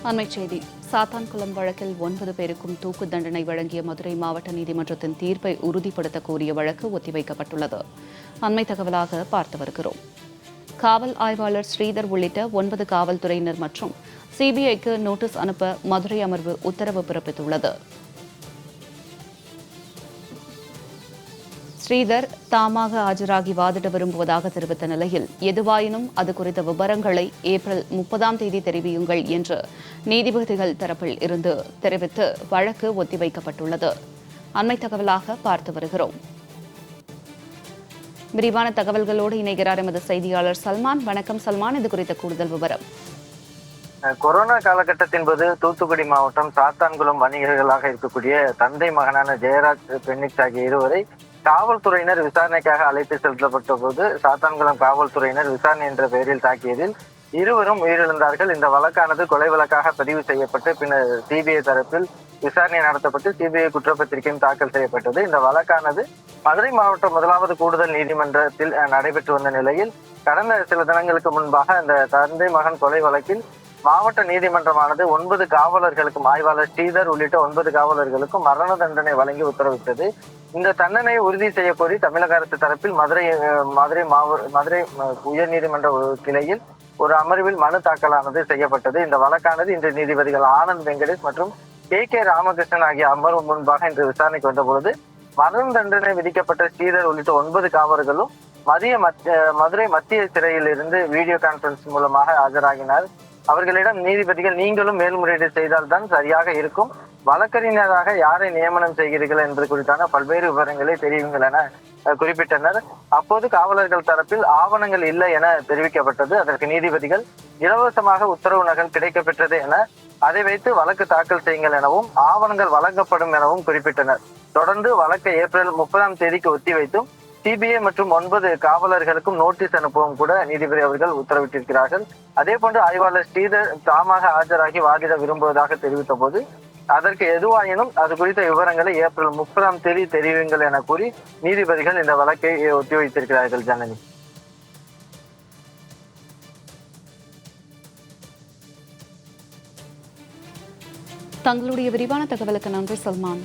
அண்மைச் செய்தி. சாத்தான்குளம் வழக்கில் 9 பேருக்கும் தூக்கு தண்டனை வழங்கிய மதுரை மாவட்ட நீதிமன்றத்தின் தீர்ப்பை உறுதிப்படுத்த கோரிய வழக்கு ஒத்திவைக்கப்பட்டுள்ளது. அண்மை தகவலாக பார்த்து வருகிறோம். காவல் ஆய்வாளர் ஸ்ரீதர் உள்ளிட்ட 9 காவல்துறையினர் மற்றும் சிபிஐக்கு நோட்டீஸ் அனுப்ப மதுரை அமர்வு உத்தரவு பிறப்பித்துள்ளது. ஸ்ரீதர் தாமாக ஆஜராகி வாதிட விரும்புவதாக தெரிவித்த நிலையில், எதுவாயினும் அது குறித்த விவரங்களை ஏப்ரல் 30 தெரிவியுங்கள் என்று நீதிபதிகள் தரப்பில் இருந்து தெரிவித்து வழக்கு ஒத்திவைக்கப்பட்டுள்ளது. அண்மை தகவலாக பார்த்து வருகிறோம். விரிவான தகவல்களோடு இணைகிறார் எமது செய்தியாளர் சல்மான். வணக்கம் சல்மான், இது குறித்த கூடுதல் விவரம். கொரோனா காலகட்டத்தின் போது தூத்துக்குடி மாவட்டம் சாத்தான்குளம் வணிகர்களாக இருக்கக்கூடிய தந்தை மகனான ஜெயராஜ் பென்னிக்ஸ் ஆகிய இருவரை காவல்துறையினர் விசாரணைக்காக அழைத்து செல்லப்பட்ட போது சாத்தான்குளம் காவல்துறையினர் விசாரணை என்ற பெயரில் தாக்கியதில் இருவரும் உயிரிழந்தார்கள். இந்த வழக்கானது கொலை வழக்காக பதிவு செய்யப்பட்டு பின்னர் சிபிஐ தரப்பில் விசாரணை நடத்தப்பட்டு சிபிஐ குற்றப்பத்திரிகையும் தாக்கல் செய்யப்பட்டது. இந்த வழக்கானது மதுரை மாவட்ட 1வது கூடுதல் நீதிமன்றத்தில் நடைபெற்று வந்த நிலையில் கடந்த சில தினங்களுக்கு முன்பாக இந்த தந்தை மகன் கொலை வழக்கில் மாவட்ட நீதிமன்றமானது 9 காவலர்களுக்கும் ஆய்வாளர் ஸ்ரீதர் உள்ளிட்ட 9 காவலர்களுக்கும் மரண தண்டனை வழங்கி உத்தரவிட்டது. இந்த தண்டனையை உறுதி செய்ய கோரி தமிழக அரசு தரப்பில் மதுரை உயர் நீதிமன்ற கிளையில் ஒரு அமர்வில் மனு தாக்கலானது செய்யப்பட்டது. இந்த வழக்கானது இன்று நீதிபதிகள் ஆனந்த் வெங்கடேஷ் மற்றும் கே ராமகிருஷ்ணன் ஆகிய அமர்வு முன்பாக இன்று விசாரணைக்கு வந்தபொழுது மரண தண்டனை விதிக்கப்பட்ட ஸ்ரீதர் உள்ளிட்ட 9 காவலர்களும் மதுரை மத்திய சிறையில் இருந்து வீடியோ கான்பரன்ஸ் மூலமாக ஆஜராகினார். அவர்களிடம் நீதிபதிகள், நீங்களும் மேல்முறையீடு செய்தால்தான் சரியாக இருக்கும், வழக்கறிஞராக யாரை நியமனம் செய்கிறீர்கள் என்பது குறித்தான பல்வேறு விவரங்களை தெரிவிங்கள் என குறிப்பிட்டனர். அப்போது காவலர்கள் தரப்பில் ஆவணங்கள் இல்லை என தெரிவிக்கப்பட்டது. அதற்கு நீதிபதிகள் இலவசமாக உத்தரவு நகல் கிடைக்கப்பெற்றது என, அதை வைத்து வழக்கு தாக்கல் செய்யுங்கள் எனவும் ஆவணங்கள் வழங்கப்படும் எனவும் குறிப்பிட்டனர். தொடர்ந்து வழக்கை ஏப்ரல் 30 ஒத்திவைத்தும் சிபிஐ மற்றும் 9 காவலர்களுக்கும் நோட்டீஸ் அனுப்பவும் கூட நீதிபதி அவர்கள் உத்தரவிட்டிருக்கிறார்கள். அதே போன்று ஆய்வாளர் ஸ்ரீதர் தாமாக ஆஜராகி வாதிட விரும்புவதாக தெரிவித்த போது அதற்கு எதுவாயினும் அது குறித்த விவரங்களை ஏப்ரல் 30 தெரிவிங்கள் என கூறி நீதிபதிகள் இந்த வழக்கை ஒத்திவைத்திருக்கிறார்கள். ஜனனி, தங்களுடைய விரிவான தகவலுக்கு நன்றி சல்மான்.